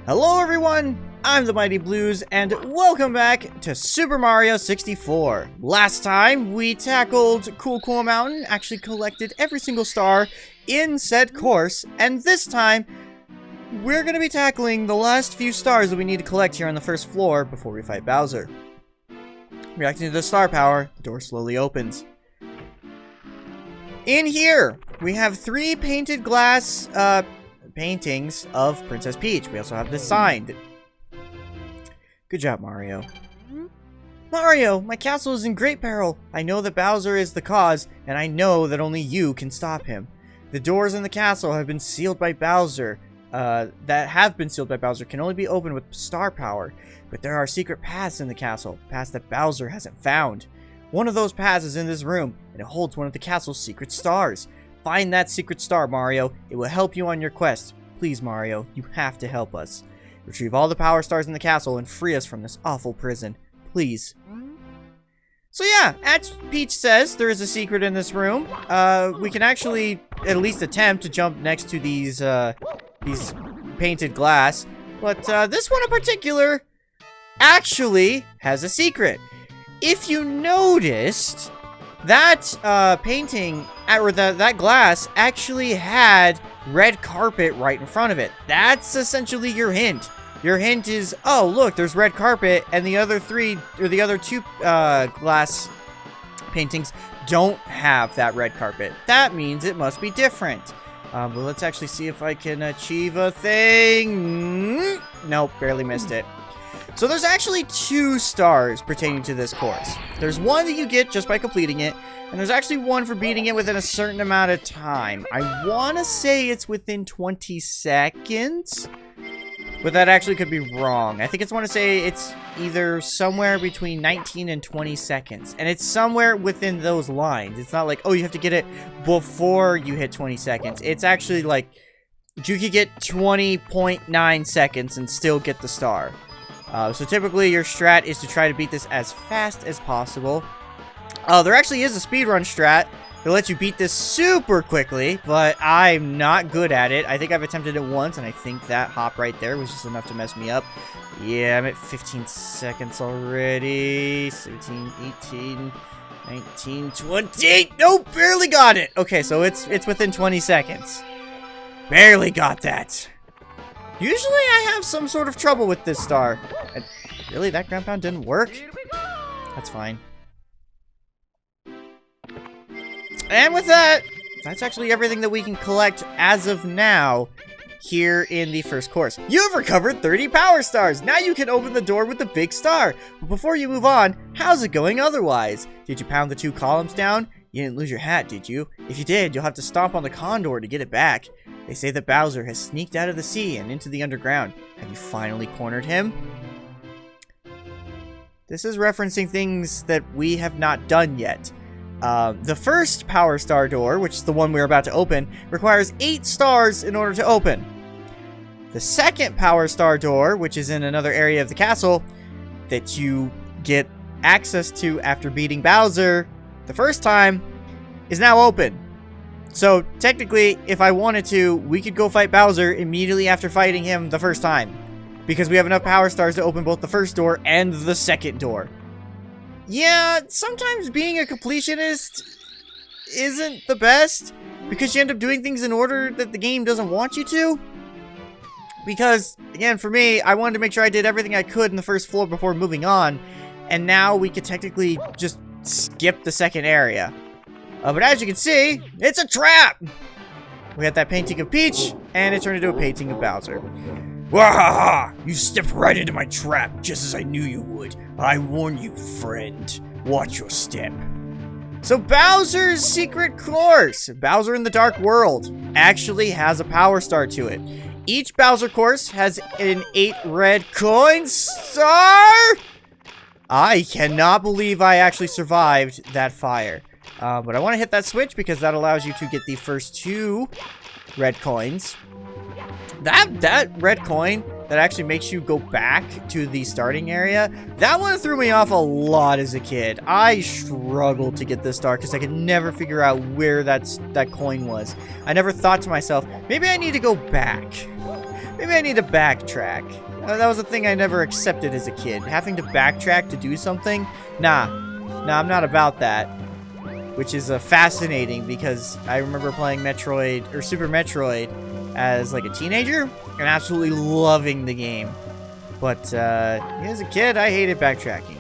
Hello everyone, I'm the Mighty Blues, and welcome back to Super Mario 64. Last time, we tackled Cool Mountain, actually collected every single star in said course, and this time, we're going to be tackling the last few stars that we need to collect here on the first floor before we fight Bowser. Reacting to the star power, the door slowly opens. In here, we have 3 painted glass, paintings of Princess Peach. We also have this signed. Good job, Mario. Mario, my castle is in great peril. I know that Bowser is the cause, and I know that only you can stop him. The doors in the castle have been sealed by Bowser. Can only be opened with star power. But there are secret paths in the castle, paths that Bowser hasn't found. One of those paths is in this room, and it holds one of the castle's secret stars. Find that secret star, Mario. It will help you on your quest. Please, Mario, you have to help us. Retrieve all the power stars in the castle and free us from this awful prison. Please. So yeah, as Peach says, there is a secret in this room. We can actually at least attempt to jump next to these painted glass. But this one in particular actually has a secret. If you noticed, that painting, or that glass, actually had red carpet right in front of it. That's essentially your hint. Your hint is, oh, look, there's red carpet, and the other 2 glass paintings don't have that red carpet. That means it must be different. But let's actually see if I can achieve a thing. Nope, barely missed it. So there's actually 2 stars pertaining to this course. There's one that you get just by completing it, and there's actually one for beating it within a certain amount of time. I want to say it's within 20 seconds, but that actually could be wrong. I think I want to say it's either somewhere between 19 and 20 seconds, and it's somewhere within those lines. It's not like, oh, you have to get it before you hit 20 seconds. It's actually like, you could get 20.9 seconds and still get the star. So typically your strat is to try to beat this as fast as possible. There actually is a speedrun strat that lets you beat this super quickly, but I'm not good at it. I think I've attempted it once, and I think that hop right there was just enough to mess me up. Yeah, I'm at 15 seconds already. 17, 18, 19, 20. Nope, barely got it. Okay, so it's within 20 seconds. Barely got that. Usually I have some sort of trouble with this star. Really, that ground pound didn't work? That's fine. And with that, that's actually everything that we can collect as of now here in the first course. You've recovered 30 power stars. Now you can open the door with the big star. But before you move on, how's it going otherwise? Did you pound the 2 columns down? You didn't lose your hat, did you? If you did, you'll have to stomp on the condor to get it back. They say that Bowser has sneaked out of the sea and into the underground. Have you finally cornered him? This is referencing things that we have not done yet. The first Power Star door, which is the one we're about to open, requires 8 stars in order to open. The second Power Star door, which is in another area of the castle, that you get access to after beating Bowser the first time, is now open. So, technically, if I wanted to, we could go fight Bowser immediately after fighting him the first time. Because we have enough power stars to open both the first door and the second door. Yeah, sometimes being a completionist isn't the best. Because you end up doing things in order that the game doesn't want you to. Because, again, for me, I wanted to make sure I did everything I could in the first floor before moving on. And now we could technically just skip the second area. But as you can see, it's a trap! We had that painting of Peach, and it turned into a painting of Bowser. Wahaha! You stepped right into my trap, just as I knew you would. I warn you, friend. Watch your step. So Bowser's secret course, Bowser in the Dark World, actually has a power star to it. Each Bowser course has an 8 red coin star! I cannot believe I actually survived that fire. But I want to hit that switch because that allows you to get the first 2 red coins. That red coin that actually makes you go back to the starting area, that one threw me off a lot as a kid. I struggled to get this star because I could never figure out where that coin was. I never thought to myself, maybe I need to go back. Maybe I need to backtrack. That was a thing I never accepted as a kid. Having to backtrack to do something? Nah, I'm not about that. Which is fascinating because I remember playing Metroid, or Super Metroid, as like a teenager and absolutely loving the game. But as a kid, I hated backtracking.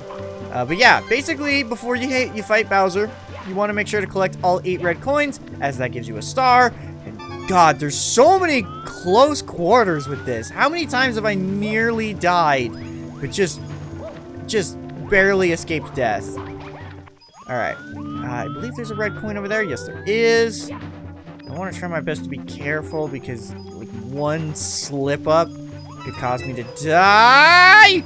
But yeah, basically, before you fight Bowser, you want to make sure to collect all 8 red coins, as that gives you a star. And God, there's so many close quarters with this. How many times have I nearly died, but just barely escaped death? Alright, I believe there's a red coin over there. Yes, there is. I want to try my best to be careful, because like one slip up could cause me to die.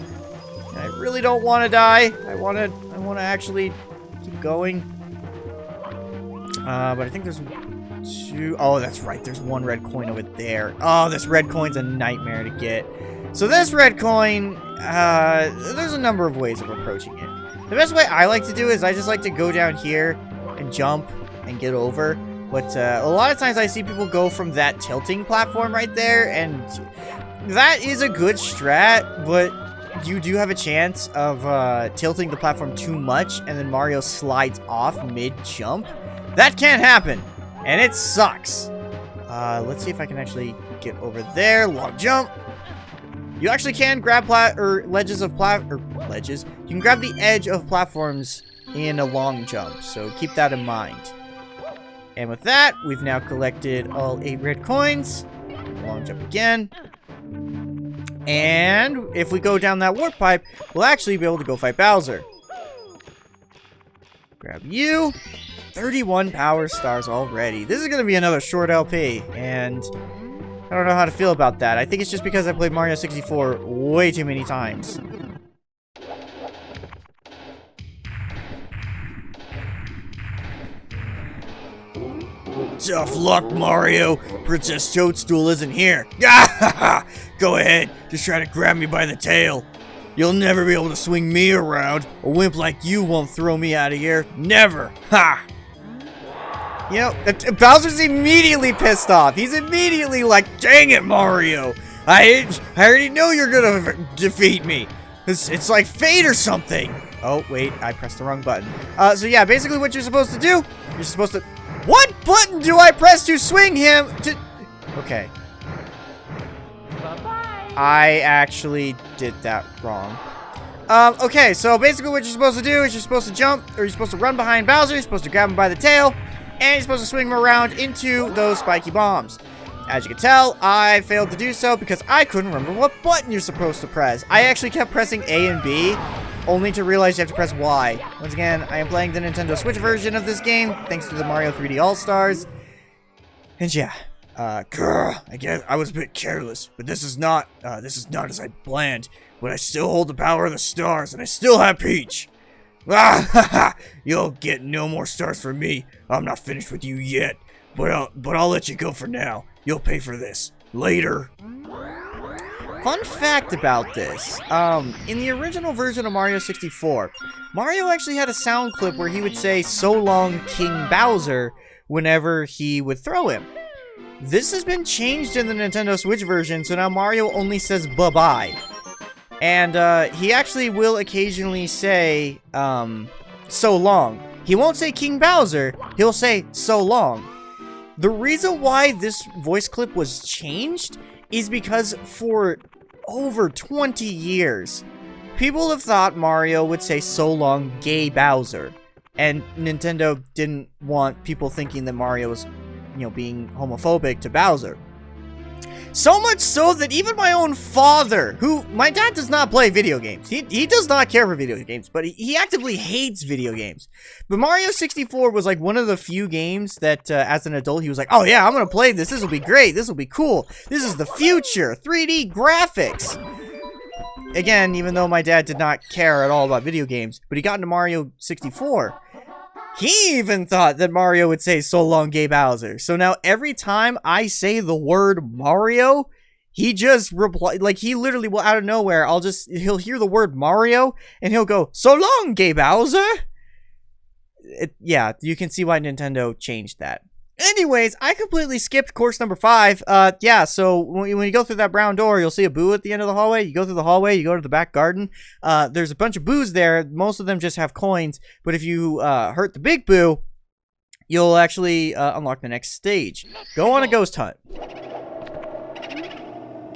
And I really don't want to die. I want to actually keep going. But I think there's 2. Oh, that's right. There's 1 red coin over there. Oh, this red coin's a nightmare to get. So this red coin, there's a number of ways of approaching it. The best way I like to do is I just like to go down here and jump and get over. But a lot of times I see people go from that tilting platform right there, and that is a good strat, but you do have a chance of tilting the platform too much and then Mario slides off mid-jump. That can't happen, and it sucks. Let's see if I can actually get over there. Long jump. You actually can grab ledges. You can grab the edge of platforms in a long jump, so keep that in mind. And with that, we've now collected all 8 red coins. Long jump again. And if we go down that warp pipe, we'll actually be able to go fight Bowser. Grab you. 31 power stars already. This is going to be another short LP, and I don't know how to feel about that. I think it's just because I played Mario 64 way too many times. Tough luck, Mario. Princess Toadstool isn't here. Go ahead. Just try to grab me by the tail. You'll never be able to swing me around. A wimp like you won't throw me out of here. Never. Ha! You know, Bowser's immediately pissed off. He's immediately like, dang it, Mario. I already know you're gonna defeat me. It's like fate or something. Oh, wait, I pressed the wrong button. So yeah, basically what you're supposed to do, you're supposed to... What button do I press to swing him to... Okay. Bye-bye. I actually did that wrong. Okay, so basically what you're supposed to do is you're supposed to jump, or you're supposed to run behind Bowser, you're supposed to grab him by the tail, and you're supposed to swing him around into those spiky bombs. As you can tell, I failed to do so because I couldn't remember what button you're supposed to press. I actually kept pressing A and B, only to realize you have to press Y. Once again, I am playing the Nintendo Switch version of this game, thanks to the Mario 3D All-Stars. And yeah, I guess I was a bit careless, but this is not as I planned. But I still hold the power of the stars, and I still have Peach. You'll get no more stars from me. I'm not finished with you yet, but I'll let you go for now. You'll pay for this later. Fun fact about this, in the original version of Mario 64, Mario actually had a sound clip where he would say, "So long, King Bowser," whenever he would throw him. This has been changed in the Nintendo Switch version, so now Mario only says bye-bye. And, he actually will occasionally say, "So long." He won't say King Bowser, he'll say, "So long." The reason why this voice clip was changed is because for over 20 years, people have thought Mario would say, "So long, gay Bowser." And Nintendo didn't want people thinking that Mario was, being homophobic to Bowser. So much so that even my own father, my dad does not play video games. He does not care for video games, but he actively hates video games. But Mario 64 was like one of the few games that, as an adult, he was like, "Oh yeah, I'm gonna play this. This will be great. This will be cool. This is the future. 3D graphics." Again, even though my dad did not care at all about video games, but he got into Mario 64. He even thought that Mario would say, "So long, gay Bowser." So now every time I say the word Mario, he just reply, like he literally will out of nowhere, he'll hear the word Mario and he'll go, "So long, gay Bowser." Yeah, you can see why Nintendo changed that. Anyways, I completely skipped course number 5. Yeah, so when you go through that brown door, you'll see a boo at the end of the hallway. You go through the hallway, you go to the back garden. There's a bunch of boos there. Most of them just have coins, but if you hurt the big boo, you'll actually unlock the next stage. Go on a ghost hunt.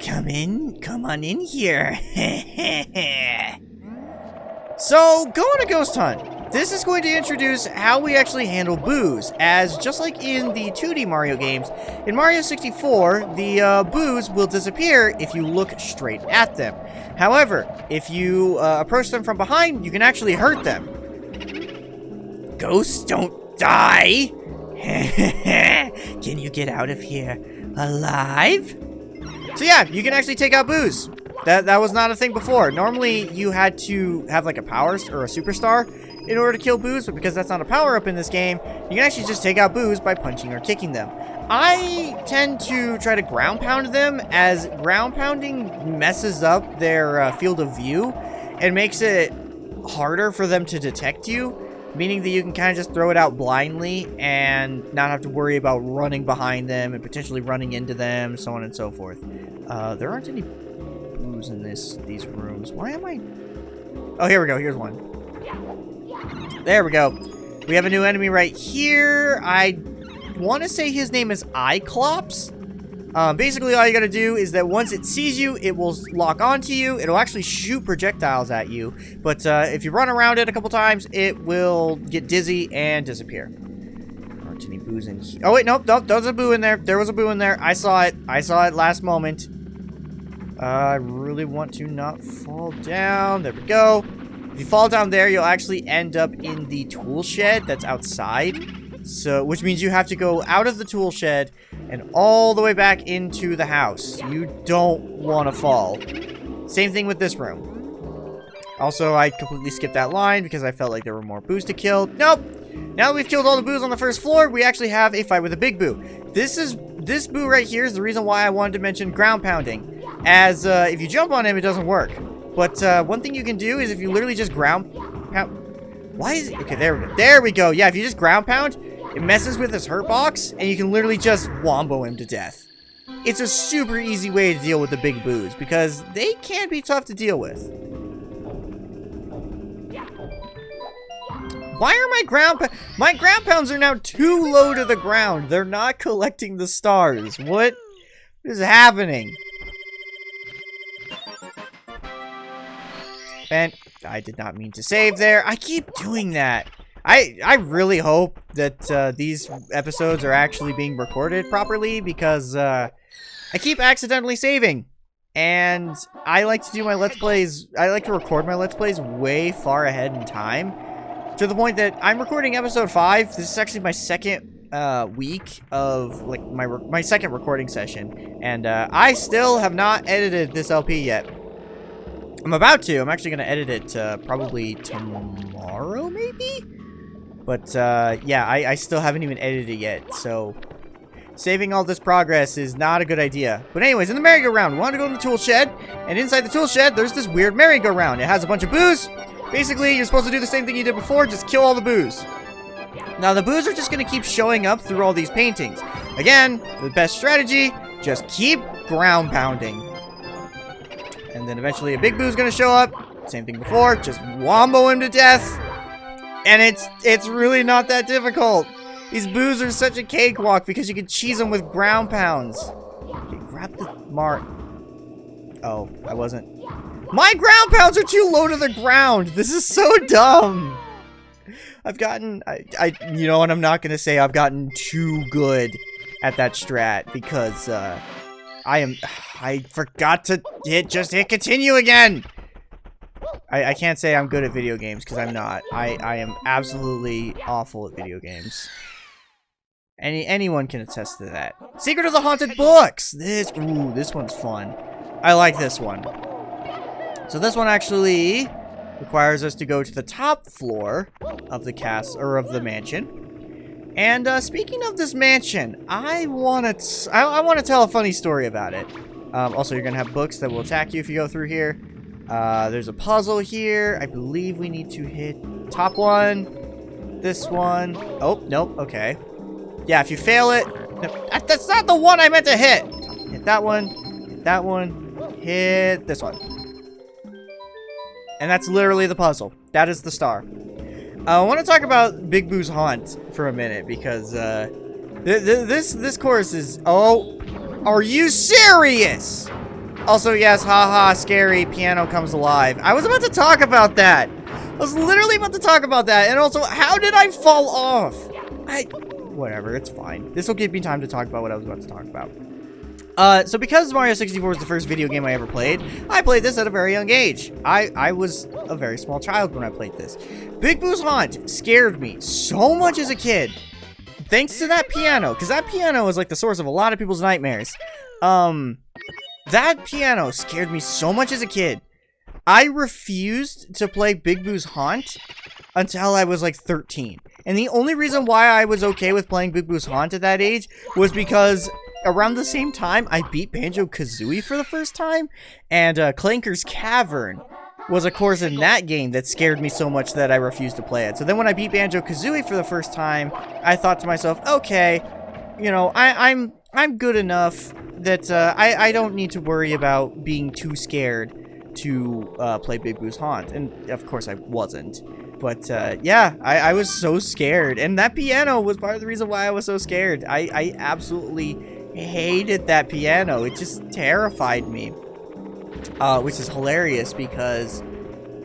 Come on in here. So, go on a ghost hunt. This is going to introduce how we actually handle boos, as just like in the 2D Mario games, in Mario 64, the boos will disappear if you look straight at them. However, if you approach them from behind, you can actually hurt them. Ghosts don't die! Can you get out of here alive? So yeah, you can actually take out boos. That was not a thing before. Normally, you had to have like a power or a superstar in order to kill boos, but because that's not a power-up in this game, you can actually just take out boos by punching or kicking them. I tend to try to ground pound them, as ground pounding messes up their field of view and makes it harder for them to detect you, meaning that you can kind of just throw it out blindly and not have to worry about running behind them and potentially running into them, so on and so forth. There aren't any boos in these rooms. Why am I... Oh, here we go. Here's one. There we go. We have a new enemy right here. I want to say his name is Iklops. Basically, all you gotta do is that once it sees you, it will lock onto you. It'll actually shoot projectiles at you. But if you run around it a couple times, it will get dizzy and disappear. There aren't any boos in here. Oh, wait, nope. There was a boo in there. There was a boo in there. I saw it. I saw it last moment. I really want to not fall down. There we go. If you fall down there, you'll actually end up in the tool shed that's outside. So, which means you have to go out of the tool shed and all the way back into the house. You don't want to fall. Same thing with this room. Also, I completely skipped that line because I felt like there were more boos to kill. Nope. Now that we've killed all the boos on the first floor, we actually have a fight with a big boo. This boo right here is the reason why I wanted to mention ground pounding. As, if you jump on him, it doesn't work. But, one thing you can do is if you literally just ground pound... Why is it... Okay, there we go. There we go. Yeah, if you just ground pound, it messes with his hurt box, and you can literally just wombo him to death. It's a super easy way to deal with the big boos, because they can be tough to deal with. Why are my ground pounds are now too low to the ground? They're not collecting the stars. What is happening? And I did not mean to save there. I keep doing that. I really hope that these episodes are actually being recorded properly, because I keep accidentally saving. And I like to do my Let's Plays, I like to record my Let's Plays way far ahead in time. To the point that I'm recording episode 5. This is actually my second week of, like, my second recording session. And I still have not edited this LP yet. I'm about to. I'm actually going to edit it probably tomorrow, maybe? But, yeah, I still haven't even edited it yet, so saving all this progress is not a good idea. But anyways, in the merry-go-round, we want to go in the tool shed, and inside the tool shed, there's this weird merry-go-round. It has a bunch of boos. Basically, you're supposed to do the same thing you did before, just kill all the boos. Now, the boos are just going to keep showing up through all these paintings. Again, the best strategy, just keep ground pounding. And then eventually a big boo's gonna show up. Same thing before, just wombo him to death. And it's really not that difficult. These boos are such a cakewalk because you can cheese them with ground pounds. Okay, grab the mark. Oh, I wasn't. My ground pounds are too low to the ground. This is so dumb. I've gotten, you know what, I'm not gonna say I've gotten too good at that strat because, I forgot to hit continue again! I can't say I'm good at video games, because I'm not. I am absolutely awful at video games. Anyone can attest to that. Secret of the Haunted Books! This one's fun. I like this one. So this one actually requires us to go to the top floor of the castle, or of the mansion. And speaking of this mansion, I want to tell a funny story about it. Also, you're gonna have books that will attack you if you go through here. There's a puzzle here. I believe we need to hit top one, this one. Oh, nope. Okay. Yeah, if you fail it... No, that's not the one I meant to hit! Hit that one. Hit that one. Hit this one. And that's literally the puzzle. That is the star. I want to talk about Big Boo's Haunt for a minute, because this course is... Oh, are you serious? Also, yes, haha, scary, piano comes alive. I was about to talk about that. I was literally about to talk about that. And also, how did I fall off? Whatever, it's fine. This will give me time to talk about what I was about to talk about. So because Mario 64 was the first video game I ever played, I played this at a very young age. I was a very small child when I played this. Big Boo's Haunt scared me so much as a kid. Thanks to that piano, because that piano is like the source of a lot of people's nightmares. That piano scared me so much as a kid. I refused to play Big Boo's Haunt until I was like 13. And the only reason why I was okay with playing Big Boo's Haunt at that age was because around the same time I beat Banjo-Kazooie for the first time, and Clanker's Cavern was a course in that game that scared me so much that I refused to play it. So then when I beat Banjo-Kazooie for the first time, I thought to myself, okay, you know, I'm good enough that I don't need to worry about being too scared to play Big Boo's Haunt. And of course I wasn't. But yeah, I was so scared. And that piano was part of the reason why I was so scared. I absolutely hated that piano. It just terrified me. Which is hilarious because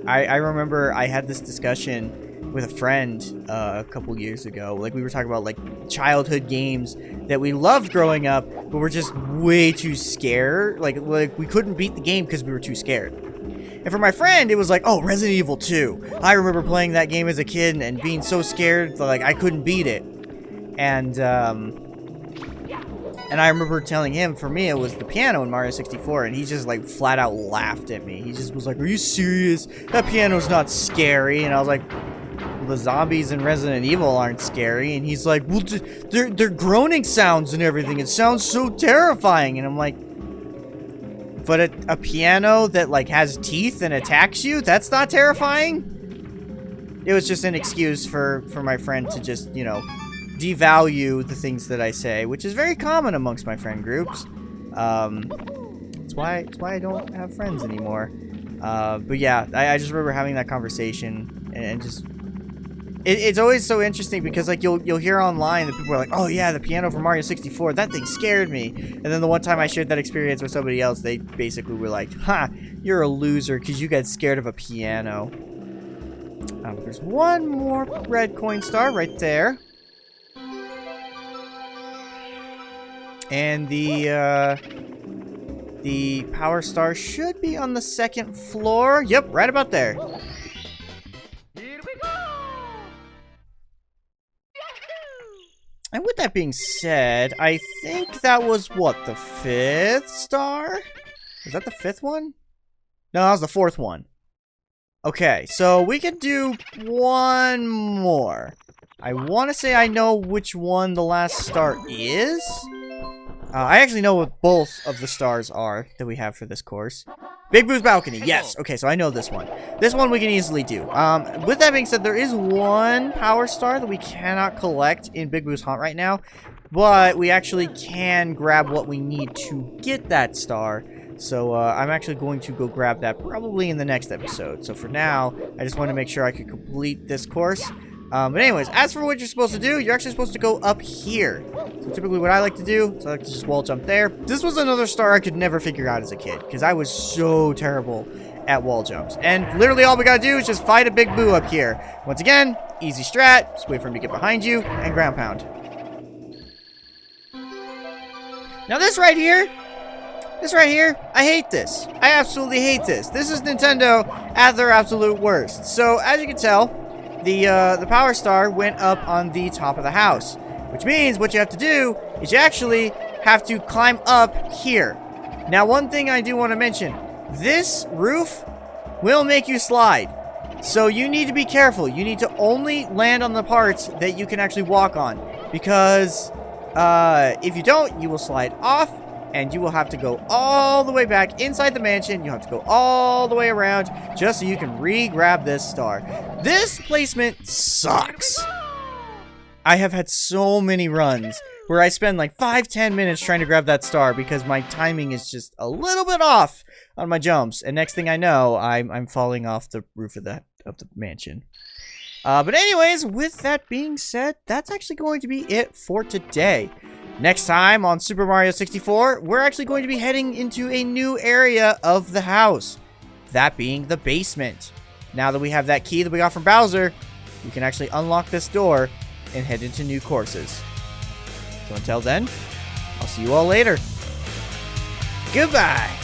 I remember I had this discussion with a friend a couple years ago. Like, we were talking about like childhood games that we loved growing up, but we're just way too scared. Like we couldn't beat the game because we were too scared. And for my friend, it was like, oh, Resident Evil 2. I remember playing that game as a kid and being so scared that, like, I couldn't beat it. And I remember telling him, for me, it was the piano in Mario 64, and he just, like, flat out laughed at me. He just was like, are you serious? That piano's not scary. And I was like, well, the zombies in Resident Evil aren't scary. And he's like, well, they're groaning sounds and everything. It sounds so terrifying. And I'm like, but a piano that, like, has teeth and attacks you? That's not terrifying? It was just an excuse for my friend to just, you know, devalue the things that I say, which is very common amongst my friend groups. It's why I don't have friends anymore. But yeah, I just remember having that conversation, and just... It's always so interesting because, like, you'll hear online that people are like, oh yeah, the piano from Mario 64, that thing scared me. And then the one time I shared that experience with somebody else, they basically were like, ha, you're a loser because you got scared of a piano. There's one more red coin star right there. And the power star should be on the second floor. Yep, right about there. And with that being said, I think that was, what, the 5th star? Is that the 5th one? No, that was the 4th one. Okay, so we can do one more. I want to say I know which one the last star is. I actually know what both of the stars are that we have for this course. Big Boo's Balcony, yes. Okay, so I know this one. This one we can easily do. With that being said, there is one power star that we cannot collect in Big Boo's Haunt right now, but we actually can grab what we need to get that star. So I'm actually going to go grab that probably in the next episode. So for now, I just want to make sure I can complete this course. But anyways, as for what you're supposed to do, you're actually supposed to go up here. So typically what I like to do is I like to just wall jump there. This was another star I could never figure out as a kid, because I was so terrible at wall jumps. And literally all we gotta do is just fight a Big Boo up here. Once again, easy strat, just wait for him to get behind you, and ground pound. Now this right here, I hate this. I absolutely hate this. This is Nintendo at their absolute worst. So as you can tell, the power star went up on the top of the house, which means what you have to do is you actually have to climb up here. Now, one thing I do want to mention, this roof will make you slide, so you need to be careful. You need to only land on the parts that you can actually walk on, because if you don't, you will slide off, and you will have to go all the way back inside the mansion. You have to go all the way around just so you can re-grab this star. This placement sucks. I have had so many runs where I spend like 5-10 minutes trying to grab that star because my timing is just a little bit off on my jumps. And next thing I know, I'm falling off the roof of the mansion. But anyways, with that being said, that's actually going to be it for today. Next time on Super Mario 64, we're actually going to be heading into a new area of the house. That being the basement. Now that we have that key that we got from Bowser, we can actually unlock this door and head into new courses. So until then, I'll see you all later. Goodbye!